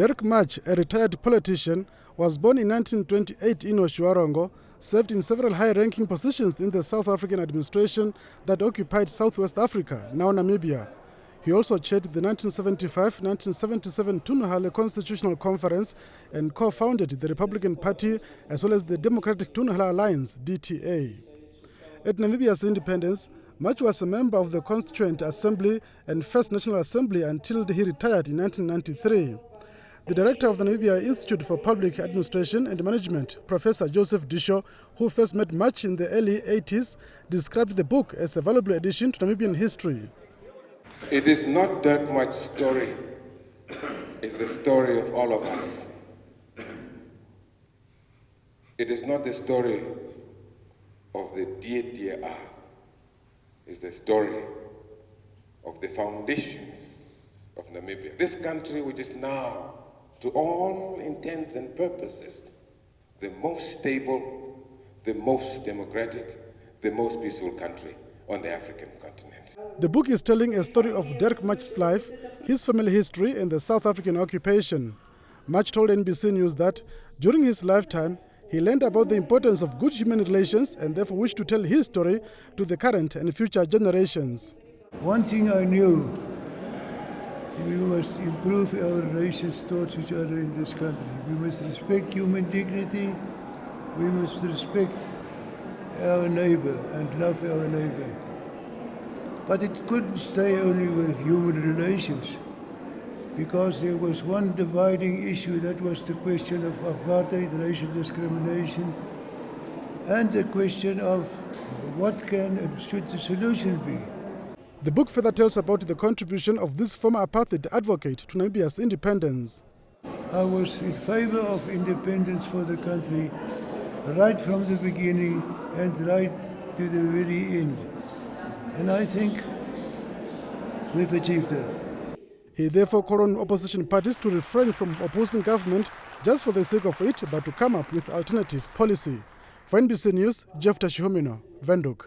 Derek Mudge, a retired politician, was born in 1928 in Oshuarongo, served in several high-ranking positions in the South African administration that occupied Southwest Africa, now Namibia. He also chaired the 1975-1977 Tunahale Constitutional Conference and co-founded the Republican Party as well as the Democratic Tunahale Alliance, DTA. At Namibia's independence, Mudge was a member of the Constituent Assembly and First National Assembly until he retired in 1993. The director of the Namibia Institute for Public Administration and Management, Professor Joseph Disho, who first met Mudge in the early 80s, described the book as a valuable addition to Namibian history. It is not that much story, it's the story of all of us. It is not the story of the DDR, it's the story of the foundations of Namibia. This country which is now, to all intents and purposes, the most stable, the most democratic, the most peaceful country on the African continent. The book is telling a story of Derek Mudge's life, his family history, and the South African occupation. Mudge told NBC News that during his lifetime, he learned about the importance of good human relations and therefore wished to tell his story to the current and future generations. One thing I knew, we must improve our relations towards each other in this country. We must respect human dignity, we must respect our neighbor and love our neighbor. But it couldn't stay only with human relations, because there was one dividing issue, that was the question of apartheid, racial discrimination, and the question of what can and should the solution be. The book further tells about the contribution of this former apartheid advocate to Namibia's independence. I was in favor of independence for the country right from the beginning and right to the very end. And I think we've achieved that. He therefore called on opposition parties to refrain from opposing government just for the sake of it, but to come up with alternative policy. For NBC News, Jeff Tashihomino, Windhoek.